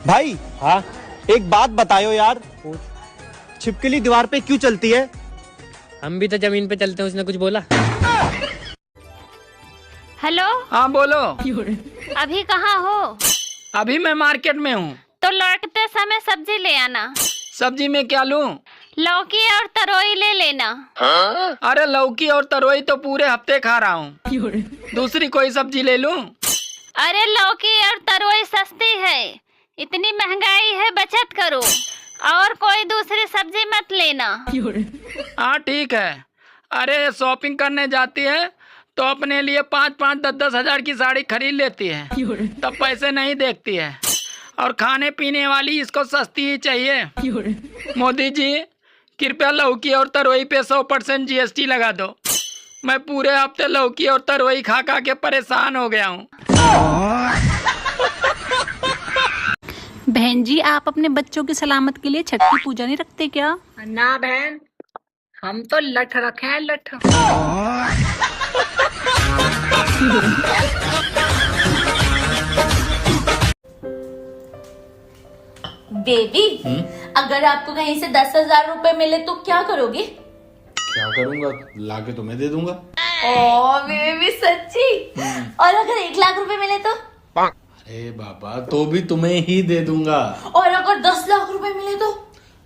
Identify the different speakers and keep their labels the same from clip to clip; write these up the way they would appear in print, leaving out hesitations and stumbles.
Speaker 1: भाई
Speaker 2: हाँ
Speaker 1: एक बात बताओ यार, छिपकली दीवार पे क्यों चलती है?
Speaker 2: हम भी तो जमीन पे चलते हैं, उसने कुछ बोला?
Speaker 3: हेलो।
Speaker 4: हाँ बोलो।
Speaker 3: अभी कहाँ हो?
Speaker 4: अभी मैं मार्केट में हूँ।
Speaker 3: तो लौटते समय सब्जी ले आना।
Speaker 4: सब्जी में क्या लूँ?
Speaker 3: लौकी और तरोई ले लेना।
Speaker 4: अरे लौकी और तरोई तो पूरे हफ्ते खा रहा हूँ। दूसरी कोई सब्जी ले लूँ?
Speaker 3: अरे लौकी और तरोई सस्ती है, इतनी महंगाई है, बचत करो और कोई दूसरी सब्जी मत लेना।
Speaker 4: हाँ ठीक है। अरे शॉपिंग करने जाती है तो अपने लिए 5-5, 10-10 हजार की साड़ी खरीद लेती है, तब पैसे नहीं देखती है। और खाने पीने वाली इसको सस्ती ही चाहिए। मोदी जी कृपया लौकी और तरोई पे 100% GST लगा दो। मैं पूरे हफ्ते लौकी और तरोई खा खा के परेशान हो गया हूँ।
Speaker 5: बहन जी, आप अपने बच्चों की सलामत के लिए छठ की पूजा नहीं रखते क्या?
Speaker 6: ना बहन, हम तो लठ रखे हैं, लठ।
Speaker 7: बेबी, अगर आपको कहीं से 10,000 रुपए मिले तो क्या करोगे?
Speaker 8: क्या करूंगा? लाके तुम्हें दे दूंगा।
Speaker 7: ओ बेबी सच्ची? और अगर 1,00,000 रुपए मिले तो?
Speaker 8: अरे बाबा, तो भी तुम्हें ही दे दूंगा।
Speaker 7: और अगर 10,00,000 रुपए मिले तो?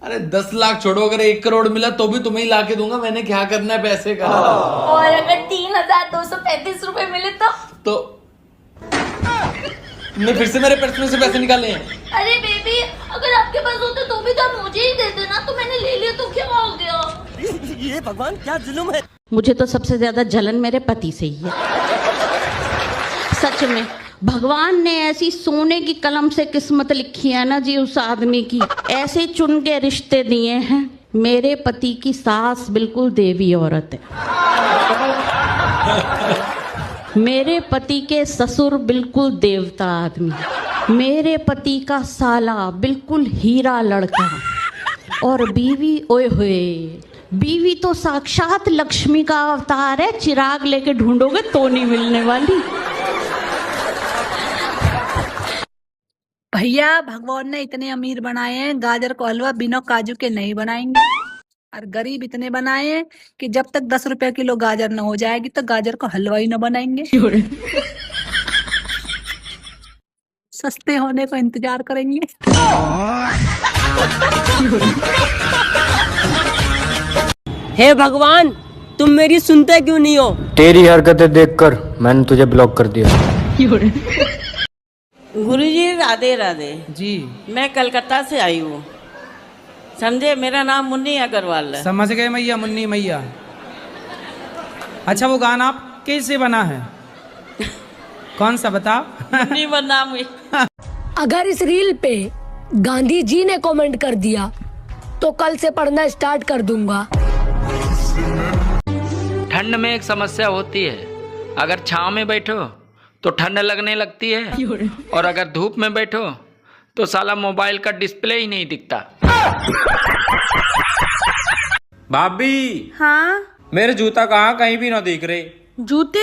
Speaker 8: अरे 10 लाख छोड़ो, अगर 1 करोड़ मिला तो भी तुम्हें ही लाके दूंगा। मैंने क्या करना है पैसे का।
Speaker 7: और अगर 3,235 रुपए मिले तो?
Speaker 8: तुमने फिर से मेरे पर्स में से पैसे निकाले हैं।
Speaker 7: अरे बेबी, अगर आपके पास होते तो भी तो मुझे ही दे देना। तो मैंने ले लिया तो क्या हो गया?
Speaker 1: ये भगवान क्या जुल्म है।
Speaker 9: मुझे तो सबसे ज्यादा जलन मेरे पति से ही है। सच में भगवान ने ऐसी सोने की कलम से किस्मत लिखी है ना जी उस आदमी की, ऐसे चुन के रिश्ते दिए हैं। मेरे पति की सास बिल्कुल देवी औरत है, मेरे पति के ससुर बिल्कुल देवता आदमी, मेरे पति का साला बिल्कुल हीरा लड़का, और बीवी ओए होए, बीवी तो साक्षात लक्ष्मी का अवतार है। चिराग लेके ढूंढोगे तो नहीं मिलने वाली।
Speaker 6: भैया, भगवान ने इतने अमीर बनाए हैं, गाजर को हलवा बिना काजू के नहीं बनाएंगे। और गरीब इतने बनाए हैं कि जब तक 10 रुपए किलो गाजर न हो जाएगी तो गाजर को हलवा ही न बनाएंगे। सस्ते होने को इंतजार करेंगे।
Speaker 10: हे भगवान, तुम मेरी सुनते क्यों नहीं हो?
Speaker 2: तेरी हरकतें देखकर मैंने तुझे ब्लॉक कर दिया।
Speaker 9: गुरुजी राधे राधे
Speaker 2: जी,
Speaker 9: मैं कलकत्ता से आई हूँ, समझे। मेरा नाम मुन्नी अग्रवाल है।
Speaker 2: समझ गए मैया, मुन्नी मैया। अच्छा, वो गाना आप कैसे बना है? कौन सा बताओ?
Speaker 9: मुन्नी बना हुई।
Speaker 11: अगर इस रील पे गांधी जी ने कमेंट कर दिया तो कल से पढ़ना स्टार्ट कर दूंगा।
Speaker 4: ठंड में एक समस्या होती है, अगर छांव में बैठो तो ठंड लगने लगती है, और अगर धूप में बैठो तो साला मोबाइल का डिस्प्ले ही नहीं दिखता।
Speaker 2: भाभी,
Speaker 5: हाँ?
Speaker 2: मेरे जूता कहाँ कहीं भी ना दिख रहे।
Speaker 5: जूते?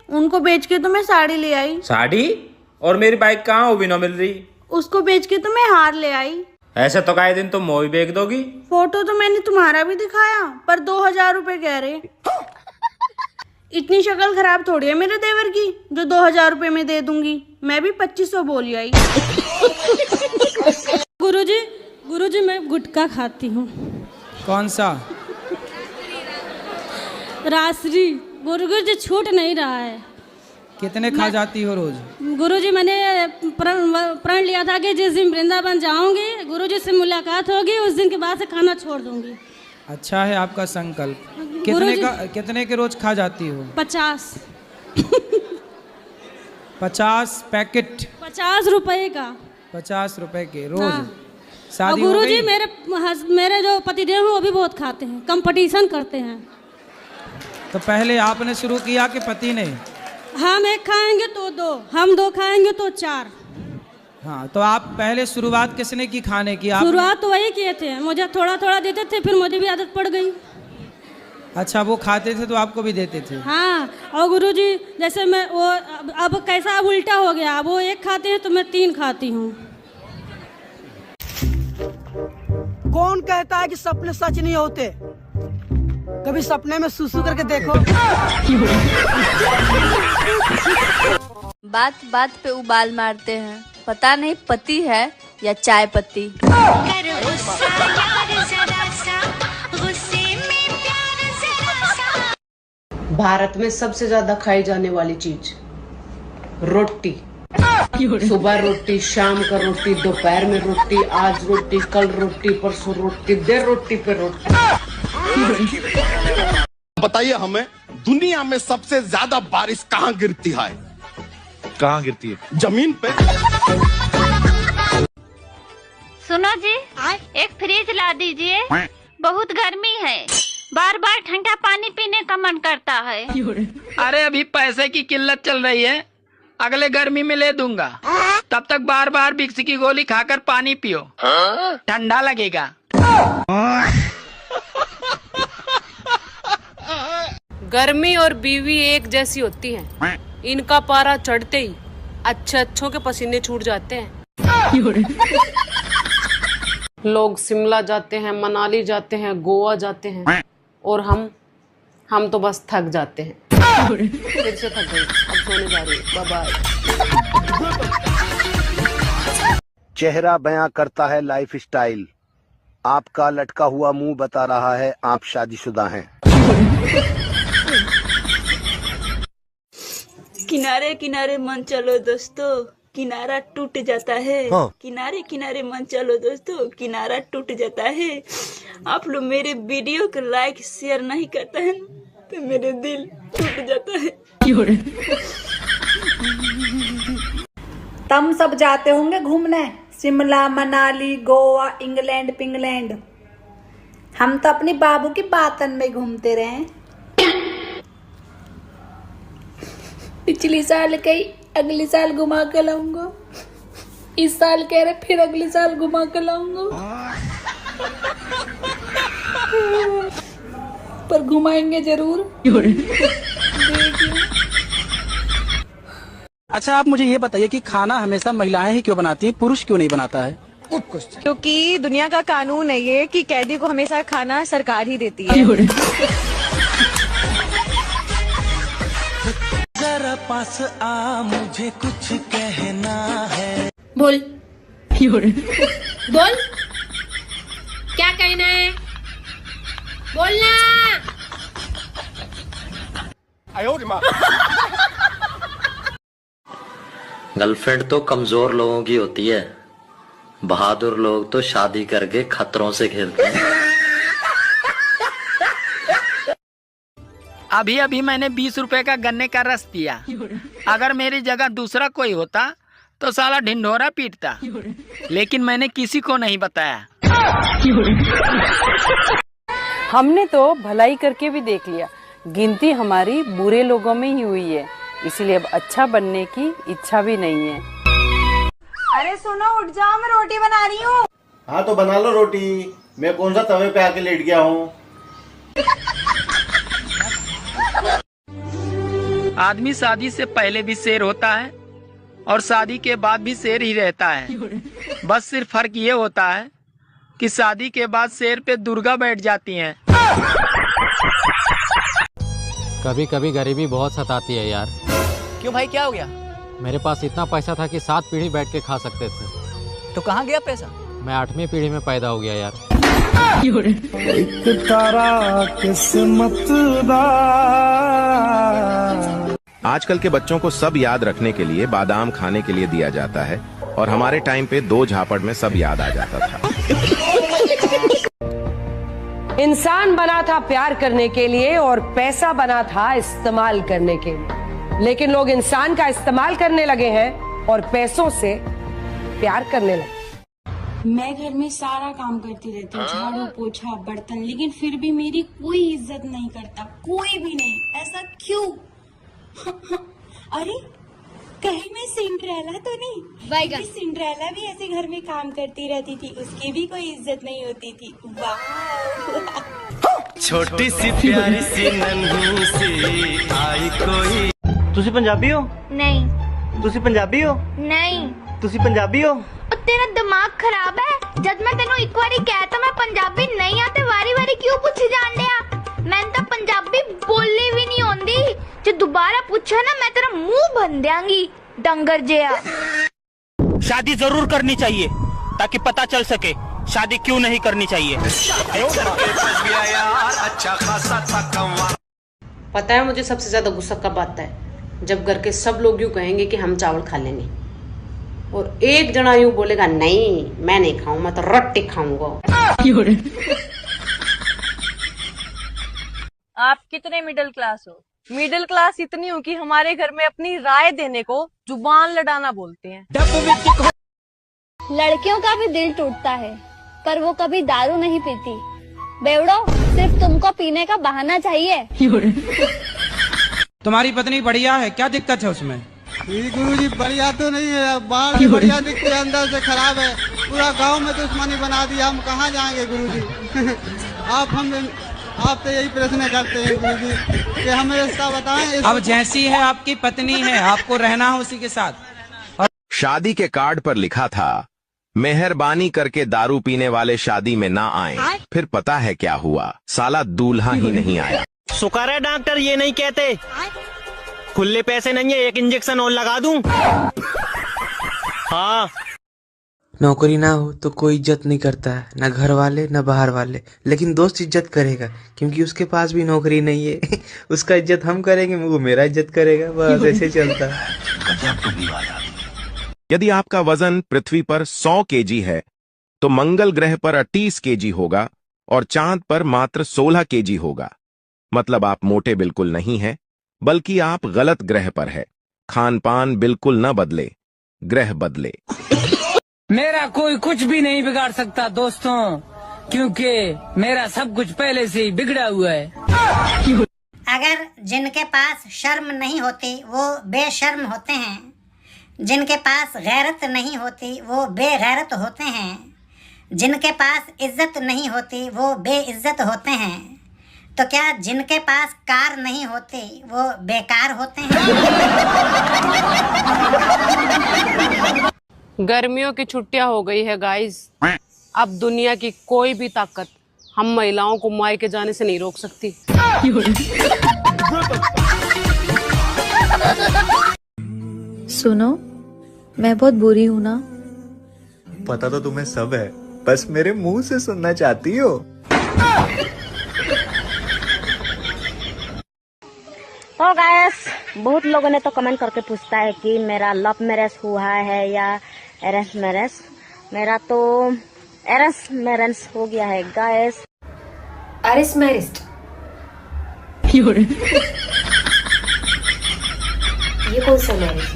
Speaker 5: उनको बेच के तो मैं साड़ी ले आई।
Speaker 2: साड़ी? और मेरी बाइक कहाँ वो भी ना मिल रही।
Speaker 5: उसको बेच के तो मैं हार ले आई।
Speaker 2: ऐसे तो काहे दिन तुम मोह भी बेच दोगी।
Speaker 5: फोटो तो मैंने तुम्हारा भी दिखाया, पर 2,000 रुपए कह रहे। इतनी शक्ल खराब थोड़ी है मेरे देवर की जो 2,000 रुपए में दे दूंगी। मैं भी 2,500 बोली आई।
Speaker 12: गुरुजी मैं गुटखा खाती हूँ।
Speaker 2: कौन सा?
Speaker 12: रासरी। गुरुजी छूट नहीं रहा है।
Speaker 2: कितने खा जाती हो रोज?
Speaker 12: गुरुजी मैंने प्रण लिया था कि जिस दिन वृंदावन जाऊंगी, गुरुजी से मुलाकात होगी, उस दिन के बाद से खाना छोड़ दूंगी।
Speaker 2: अच्छा है आपका संकल्प। कितने के रोज खा जाती हो?
Speaker 12: 50।
Speaker 2: 50 पैकेट?
Speaker 12: 50 रुपए का।
Speaker 2: 50 रुपए के रोज?
Speaker 12: हाँ।
Speaker 2: शादी
Speaker 12: और
Speaker 2: हो गई?
Speaker 12: गुरुजी मेरे जो पतिदेव हैं वो भी बहुत खाते हैं, कंपटीशन करते हैं।
Speaker 2: तो पहले आपने शुरू किया कि पति ने?
Speaker 12: हम एक खाएंगे तो 2, हम 2 खाएंगे तो 4।
Speaker 2: हाँ, तो आप पहले शुरुआत किसने की खाने की?
Speaker 12: शुरुआत तो वही किए थे, मुझे थोड़ा थोड़ा देते थे, फिर मुझे भी आदत पड़ गई।
Speaker 2: अच्छा, वो खाते थे तो आपको भी देते थे?
Speaker 12: हाँ। और गुरुजी जैसे मैं वो अब कैसा अब उल्टा हो गया, अब वो 1 खाते हैं तो मैं 3 खाती हूँ।
Speaker 5: कौन कहता है कि सपने सच नहीं होते? कभी सपने में सुसु करके देखो।
Speaker 7: बात बात पे उबाल मारते हैं, पता नहीं पति है या चाय पत्ती।
Speaker 10: भारत में सबसे ज्यादा खाई जाने वाली चीज रोटी। सुबह रोटी, शाम का रोटी, दोपहर में रोटी, आज रोटी, कल रोटी, परसों रोटी, देर रोटी पे रोटी।
Speaker 13: बताइए हमें, दुनिया में सबसे ज्यादा बारिश कहाँ गिरती है?
Speaker 14: कहाँ गिरती है?
Speaker 13: जमीन पे।
Speaker 3: सुनो जी, एक फ्रिज ला दीजिए, बहुत गर्मी है, बार बार ठंडा पानी पीने का मन करता है।
Speaker 4: अरे अभी पैसे की किल्लत चल रही है, अगले गर्मी में ले दूंगा। तब तक बार बार विक्स की गोली खाकर पानी पियो, ठंडा लगेगा।
Speaker 10: गर्मी और बीवी एक जैसी होती हैं। इनका पारा चढ़ते ही अच्छों के पसीने छूट जाते हैं। लोग शिमला जाते हैं, मनाली जाते हैं, गोवा जाते हैं, और हम तो बस थक जाते हैं। फिर से थक गई, अब सोने जा रही हूँ। Bye bye.
Speaker 15: चेहरा बयां करता है लाइफ स्टाइल। आपका लटका हुआ मुंह बता रहा है आप शादीशुदा हैं।
Speaker 16: किनारे किनारे मन चलो दोस्तों, किनारा टूट जाता है।
Speaker 15: हाँ।
Speaker 16: किनारे किनारे मन चलो दोस्तों, किनारा टूट जाता है। आप लोग मेरे वीडियो को लाइक शेयर नहीं करते हैं तो मेरे दिल टूट जाता है।
Speaker 6: तुम सब जाते होंगे घूमने, शिमला, मनाली, गोवा, इंग्लैंड पिंगलैंड। हम तो अपनी बाबू की बातन में घूमते रहे। पिछली साल गई, अगली साल घुमा के लाऊंगा। इस साल कह रहे फिर अगली साल घुमा के लाऊंगा। पर घुमाएंगे जरूर।
Speaker 2: अच्छा आप मुझे ये बताइए कि खाना हमेशा महिलाएं ही क्यों बनाती हैं, पुरुष क्यों नहीं बनाता है?
Speaker 17: क्योंकि दुनिया का कानून है ये कि कैदी को हमेशा खाना सरकार ही देती है।
Speaker 1: जरा पास आ, मुझे कुछ कहना है।
Speaker 12: बोल बोल, क्या कहना है, बोलना।
Speaker 18: गर्लफ्रेंड तो कमजोर लोगों की होती है, बहादुर लोग तो शादी करके खतरों से खेलते हैं।
Speaker 4: अभी अभी मैंने 20 रुपए का गन्ने का रस पिया। अगर मेरी जगह दूसरा कोई होता तो साला ढिंढोरा पीटता, लेकिन मैंने किसी को नहीं बताया।
Speaker 10: हमने तो भलाई करके भी देख लिया, गिनती हमारी बुरे लोगों में ही हुई है, इसलिए अब अच्छा बनने की इच्छा भी नहीं है।
Speaker 17: अरे सुनो, उठ जाओ, मैं रोटी बना रही हूँ।
Speaker 19: हाँ तो बना लो रोटी, मैं कौन सा तवे पे आके लेट गया हूँ।
Speaker 4: आदमी शादी से पहले भी शेर होता है और शादी के बाद भी शेर ही रहता है। बस सिर्फ फर्क ये होता है कि शादी के बाद शेर पे दुर्गा बैठ जाती हैं।
Speaker 20: कभी कभी गरीबी बहुत सताती है यार।
Speaker 21: क्यों भाई, क्या हो गया?
Speaker 20: मेरे पास इतना पैसा था कि 7 पीढ़ी बैठ के खा सकते थे।
Speaker 21: तो कहाँ गया पैसा?
Speaker 20: मैं 8वीं पीढ़ी में पैदा हो गया यार।
Speaker 1: एक तारा किस्मत दा।
Speaker 22: आजकल के बच्चों को सब याद रखने के लिए बादाम खाने के लिए दिया जाता है, और हमारे टाइम पे 2 झापड़ में सब याद आ जाता था।
Speaker 10: इंसान बना था प्यार करने के लिए और पैसा बना था इस्तेमाल करने के लिए, लेकिन लोग इंसान का इस्तेमाल करने लगे हैं और पैसों से प्यार करने लगे।
Speaker 5: मैं घर में सारा काम करती रहती हूँ, झाड़ू पोछा बर्तन, लेकिन फिर भी मेरी कोई इज्जत नहीं करता, कोई भी नहीं। ऐसा क्यों? अरे कहीं मैं सिंड्रेला तो नहीं? सिंड्रेला भी ऐसे घर में काम करती रहती थी, उसकी भी कोई इज्जत नहीं होती थी। वाह,
Speaker 1: छोटी सी प्यारी सी नन्ही सी आई कोई। तुसी पंजाबी हो?
Speaker 7: नहीं।
Speaker 1: तुसी पंजाबी हो?
Speaker 7: नहीं।
Speaker 1: तुसी पंजाबी हो?
Speaker 7: तेरा दिमाग खराब है? जब मैं तेनों एक बारी कहता मैं पंजाबी नहीं आते वारी वारी क्यों पूछी जान दिया? मैंने तो पंजाबी बोलनी भी नहीं आती। जो दोबारा पूछा ना मैं तेरा मुंह भन देंगी डंगर जिया।
Speaker 1: शादी जरूर करनी चाहिए ताकि पता चल सके शादी क्यों नहीं करनी चाहिए।
Speaker 10: पता है मुझे सबसे ज्यादा गुस्सा कब आता है? जब घर के सब लोग यूं कहेंगे कि हम चावल खा लेंगे और एक जना यूं बोलेगा नहीं मैं नहीं खाऊं, मैं तो रोटी खाऊंगा।
Speaker 17: आप कितने मिडिल क्लास हो? मिडिल क्लास इतनी हूँ कि हमारे घर में अपनी राय देने को जुबान लड़ाना बोलते हैं।
Speaker 3: लड़कियों का भी दिल टूटता है पर वो कभी दारू नहीं पीती। बेवड़ो, सिर्फ तुमको पीने का बहाना चाहिए।
Speaker 2: तुम्हारी पत्नी बढ़िया है, क्या दिक्कत है उसमें?
Speaker 8: गुरुजी बढ़िया तो नहीं है, बाहर से बढ़िया दिखती है, अंदर से खराब है। पूरा गांव में दुश्मनी बना दिया, हम कहाँ जाएंगे गुरुजी? आप तो यही प्रश्न करते हैं गुरुजी कि हमें रिश्ता बताएं।
Speaker 2: अब जैसी है आपकी पत्नी है, आपको रहना है उसी के साथ।
Speaker 22: शादी के कार्ड पर लिखा था मेहरबानी करके दारू पीने वाले शादी में ना आए। फिर पता है क्या हुआ? साला दूल्हा ही नहीं आया।
Speaker 1: शुक्र है डॉक्टर ये नहीं कहते खुले पैसे नहीं है, एक इंजेक्शन और लगा दूं। हाँ,
Speaker 9: नौकरी ना हो तो कोई इज्जत नहीं करता है, न घर वाले न बाहर वाले, लेकिन दोस्त इज्जत करेगा क्योंकि उसके पास भी नौकरी नहीं है। उसका इज्जत हम करेंगे, वो मेरा इज्जत करेगा, बस ऐसे चलता है।
Speaker 22: यदि आपका वजन पृथ्वी पर 100 केजी है तो मंगल ग्रह पर 38 केजी होगा और चांद पर मात्र 16 केजी होगा। मतलब आप मोटे बिल्कुल नहीं हैं, बल्कि आप गलत ग्रह पर है। खान पान बिल्कुल न बदले, ग्रह बदले।
Speaker 23: मेरा कोई कुछ भी नहीं बिगाड़ सकता दोस्तों, क्योंकि मेरा सब कुछ पहले से ही बिगड़ा हुआ है।
Speaker 24: अगर जिनके पास शर्म नहीं होती वो बेशर्म होते हैं, जिनके पास गैरत नहीं होती वो बेगैरत होते हैं, जिनके पास इज्जत नहीं होती वो बेइज्जत होते हैं, तो क्या जिनके पास कार नहीं होती वो बेकार होते हैं?
Speaker 25: गर्मियों की छुट्टियां हो गई है गाइस। अब दुनिया की कोई भी ताकत हम महिलाओं को मायके जाने से नहीं रोक सकती।
Speaker 26: सुनो, मैं बहुत बुरी हूँ ना?
Speaker 27: पता तो तुम्हें सब है, बस मेरे मुंह से सुनना चाहती हो।
Speaker 28: तो गाइस, बहुत लोगों ने तो कमेंट करके पूछता है कि मेरा लव मैरिज हुआ है या अरेंज मैरिज। मेरा तो अरेंज मैरिज हो गया है गाइस।
Speaker 26: Arrange marriage? ये कौन सा मैरिज?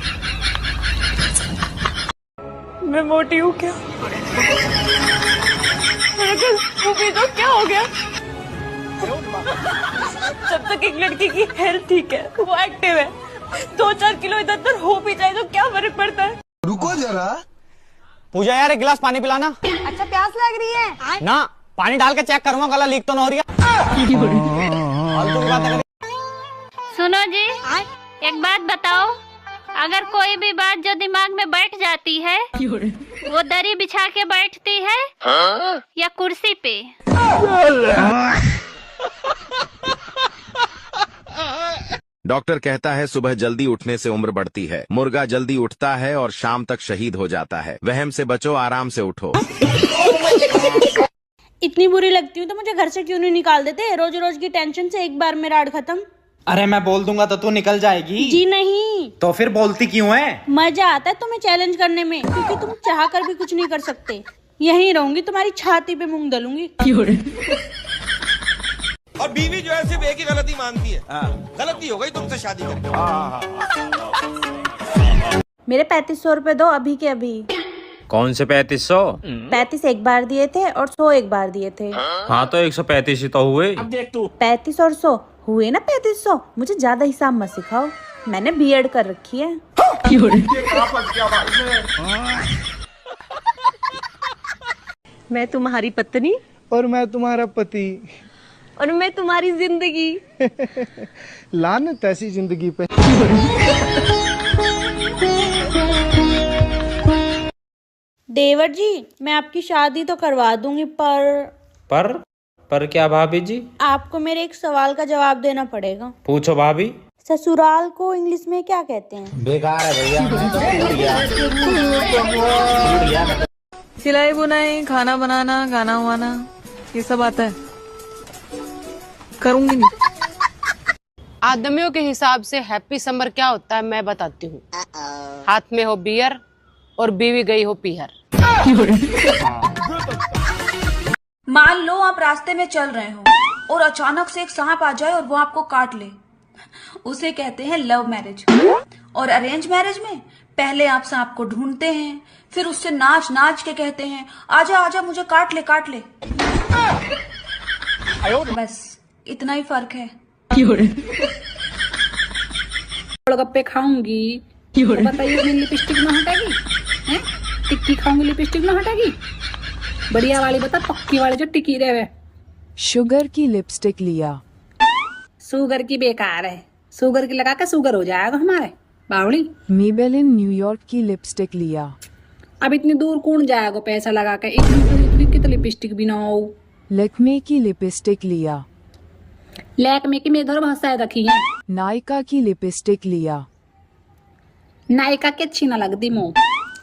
Speaker 17: मैं मोटी हूँ क्या? तो क्या हो गया? जब तक एक लड़की की हेल्थ ठीक है, वो एक्टिव है, 2-4 किलो इधर उधर हो भी जाए तो क्या फर्क पड़ता है?
Speaker 27: रुको जरा।
Speaker 29: पूजा यार, एक गिलास पानी पिलाना।
Speaker 17: अच्छा, प्यास लग रही है
Speaker 29: ना? पानी डाल के चेक करूंगा गला लीक तो ना हो रही है।
Speaker 3: सुनो जी, एक बात बताओ, अगर कोई भी बात जो दिमाग में बैठ जाती है वो दरी बिछा के बैठती है या कुर्सी पे?
Speaker 22: डॉक्टर कहता है सुबह जल्दी उठने से उम्र बढ़ती है। मुर्गा जल्दी उठता है और शाम तक शहीद हो जाता है। वहम से बचो, आराम से उठो।
Speaker 5: इतनी बुरी लगती हूँ तो मुझे घर से क्यों नहीं निकाल देते? रोज रोज की टेंशन से एक बार मेरा अड़ खत्म।
Speaker 29: अरे मैं बोल दूंगा तो तू निकल जाएगी।
Speaker 5: जी नहीं।
Speaker 29: तो फिर बोलती क्यों है?
Speaker 5: मजा आता है तुम्हें चैलेंज करने में, क्योंकि तुम चाह कर भी कुछ नहीं कर सकते। यहीं रहूंगी, तुम्हारी छाती पे मूंग दलूंगी।
Speaker 13: और बीवी जो है सिर्फ एक ही गलती मानती है, गलती हो गई तुमसे शादी करके।
Speaker 5: मेरे 3500 रुपए दो अभी के अभी।
Speaker 20: कौन से 3500?
Speaker 5: 35 एक बार दिए थे और 100 एक बार दिए थे।
Speaker 20: हाँ तो 135 ही तो हुए।
Speaker 13: अब देख तू।
Speaker 5: 35 और 100 हुए ना 3500। मुझे ज्यादा हिसाब मत सिखाओ, मैंने बीएड कर रखी है।
Speaker 17: मैं तुम्हारी पत्नी
Speaker 8: और मैं तुम्हारा पति
Speaker 17: और मैं तुम्हारी जिंदगी।
Speaker 8: लानत ऐसी जिंदगी पे।
Speaker 5: देवर जी, मैं आपकी शादी तो करवा दूंगी, पर
Speaker 2: पर क्या भाभी जी?
Speaker 5: आपको मेरे एक सवाल का जवाब देना पड़ेगा।
Speaker 2: पूछो भाभी।
Speaker 5: ससुराल को इंग्लिश में क्या कहते हैं?
Speaker 29: बेकार है भैया, मैं तो भूल गया।
Speaker 17: सिलाई बुनाई, खाना बनाना, गाना वाना, ये सब आता है। करूंगी नहीं।
Speaker 25: आदमियों के हिसाब से हैप्पी समर क्या होता है मैं बताती हूँ। हाथ में हो बियर और बीवी गई हो पीहर।
Speaker 4: मान लो आप रास्ते में चल रहे हो और अचानक से एक सांप आ जाए और वो आपको काट ले, उसे कहते हैं लव मैरिज। और अरेंज मैरिज में पहले आप सांप को ढूंढते हैं, फिर उससे नाच नाच के कहते हैं आजा आजा मुझे काट ले काट ले। बस इतना ही फर्क है।
Speaker 6: गोलगप्पे खाऊंगी तो बताइए मेरी लिपस्टिक ना हटेगी? हैं? टिक्की खाऊंगी लिपस्टिक ना हटेगी? बढ़िया वाली बता, पक्की वाली जो टिकी रहे।
Speaker 11: शुगर की लिपस्टिक लिया।
Speaker 6: शुगर की बेकार है, शुगर की लगा के शुगर हो जाएगा हमारे बावड़ी।
Speaker 11: मेबेलिन न्यूयॉर्क की लिपस्टिक लिया।
Speaker 6: अब इतनी दूर कौन जाएगा पैसा लगा के? इतनी की तो लिपस्टिक भी ना हो।
Speaker 11: लैक्मे की लिपस्टिक लिया।
Speaker 6: लैक्मे की मेरे घर बहुत सारे रखी है।
Speaker 11: नायका की लिपस्टिक लिया।
Speaker 6: नायका की अच्छी ना लगती मुँह।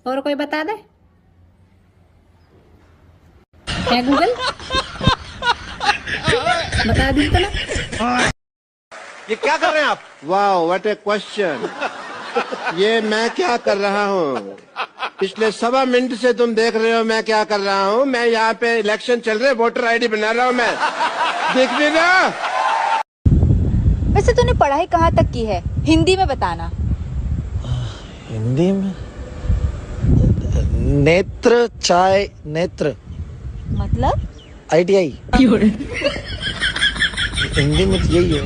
Speaker 6: और कोई बता दे? है गूगल? बता दी तो ना।
Speaker 13: ये क्या कर रहे हैं आप? वाह व्हाट ए क्वेश्चन। ये मैं क्या कर रहा हूँ? पिछले 1.25 मिनट से तुम देख रहे हो मैं क्या कर रहा हूँ। मैं यहाँ पे इलेक्शन चल रहे, वोटर आईडी बना रहा हूँ मैं। देख भी ना।
Speaker 12: वैसे तूने पढ़ाई कहाँ तक की है? हिंदी में बताना।
Speaker 27: हिंदी में नेत्र चाय नेत्र
Speaker 12: मतलब?
Speaker 27: ITI। हिंदी में तो यही है।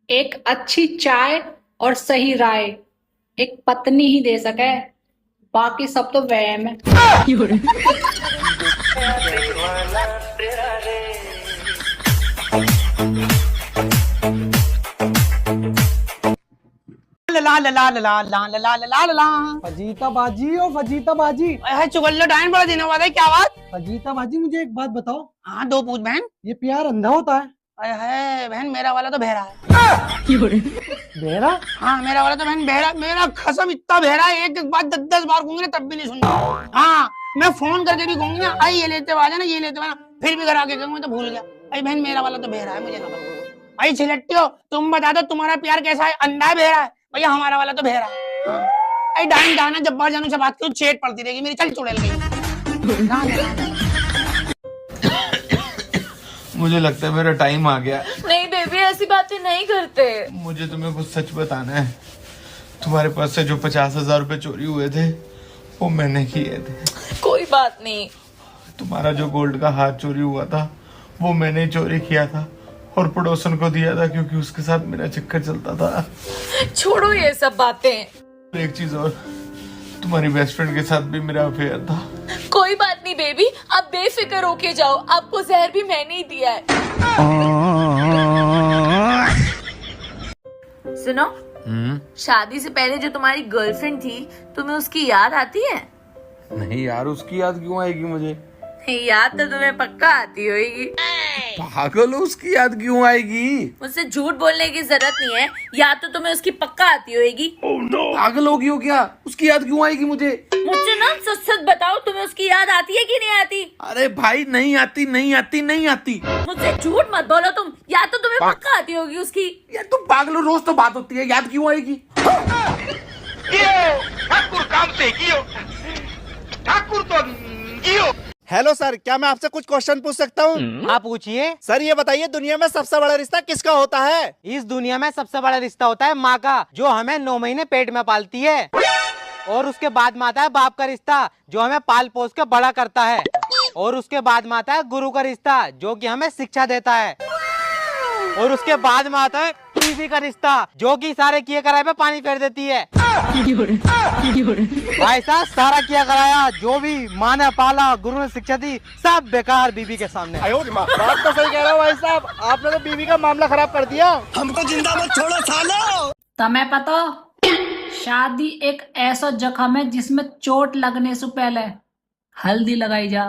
Speaker 6: एक अच्छी चाय और सही राय एक पत्नी ही दे सके, बाकी सब तो वहम है।
Speaker 10: ला ला ला ला ला ला ला ला ला ला।
Speaker 14: फजीता बाजी और फजीता बाजी।
Speaker 10: चुगल्लो डाइन बड़ा दिन बाद है, क्या बात?
Speaker 14: फजीता बाजी मुझे एक बात बताओ।
Speaker 10: हाँ दो पूछ बहन।
Speaker 14: ये प्यार अंधा होता है?
Speaker 10: अरे है बहन, मेरा वाला तो बहरा है।
Speaker 14: बहरा?
Speaker 10: हाँ मेरा वाला तो बहन बहरा। मेरा कसम इतना बहरा है, एक एक बात 10-10 बार कहूंगी ना तब भी नहीं सुनता। हाँ मैं फोन करके भी कहूंगी ना आई ये लेते आ जाना, ये लेते आना, फिर भी घर आके कहूंगा तो भूल गया। अरे बहन मेरा वाला तो बहरा है, मुझे ना बताओ। भाई छिलट्टियो तुम बता दो तुम्हारा प्यार कैसा है? अंधा है बहरा है? भैया हमारा वाला तो बहरा है। अरे डाइन जाना जब बार जानू से बात करूं चेट पड़ती रहेगी मेरी। चल चुड़ैल गई।
Speaker 27: मुझे लगता है मेरा टाइम आ गया।
Speaker 12: नहीं बेबी ऐसी बातें नहीं करते।
Speaker 27: मुझे तुम्हें कुछ सच बताना है। तुम्हारे पास से जो 50,000 रुपए चोरी हुए थे वो मैंने किए थे।
Speaker 12: कोई बात नहीं।
Speaker 27: तुम्हारा जो गोल्ड का हार चोरी हुआ था वो मैंने चोरी किया था और पड़ोसन को दिया था क्योंकि उसके साथ मेरा चक्कर चलता था।
Speaker 12: छोड़ो ये सब बातें।
Speaker 27: एक चीज और, तुम्हारी बेस्ट फ्रेंड के साथ भी मेरा अफेयर था।
Speaker 12: कोई बात नहीं बेबी, आप बेफिक्र होके जाओ, आपको जहर भी मैंने ही दिया है। सुनो, शादी से पहले जो तुम्हारी गर्लफ्रेंड थी तुम्हें उसकी याद आती है?
Speaker 27: नहीं यार, उसकी याद क्यों आएगी मुझे?
Speaker 12: याद तो तुम्हें पक्का आती होगी।
Speaker 27: पागल हो, उसकी याद क्यों आएगी?
Speaker 12: मुझसे झूठ बोलने की जरूरत नहीं है, याद तो तुम्हें उसकी पक्का आती होगी।
Speaker 27: पागल होगी हो क्या? उसकी याद क्यों आएगी मुझे?
Speaker 12: मुझसे ना सच सच बताओ, तुम्हें उसकी याद आती है कि नहीं आती?
Speaker 27: अरे भाई नहीं आती नहीं आती नहीं आती।
Speaker 12: मुझसे झूठ मत बोलो तुम, याद तो तुम्हें पक्का आती होगी उसकी।
Speaker 27: यार तुम पागल हो, रोज तो बात होती है, याद क्यों आएगी?
Speaker 13: ठाकुर काम से ठाकुर तो
Speaker 29: हेलो सर, क्या मैं आपसे कुछ क्वेश्चन पूछ सकता हूँ?
Speaker 21: हाँ पूछिए।
Speaker 29: सर ये बताइए, दुनिया में सबसे बड़ा रिश्ता किसका होता है?
Speaker 21: इस दुनिया में सबसे बड़ा रिश्ता होता है माँ का, जो हमें 9 महीने पेट में पालती है। और उसके बाद में आता है बाप का रिश्ता, जो हमें पाल पोस के बड़ा करता है। और उसके बाद में आता है गुरु का रिश्ता, जो कि हमें शिक्षा देता है। और उसके बाद में आता है बीवी का रिश्ता, जो कि सारे किए कराए पे पानी फेर देती है। भाई साहब, सारा किया कराया जो भी माँ ने पाला, गुरु ने शिक्षा दी, सब बेकार बीवी के सामने।
Speaker 29: बात तो सही कह रहा हूँ भाई साहब, आपने तो बीवी का मामला खराब कर दिया।
Speaker 13: हमको जिंदा मत छोड़ो सालो।
Speaker 6: तुम्हें पता, शादी एक ऐसा जख्म है जिसमें चोट लगने से पहले
Speaker 1: हल्दी लगाई जा।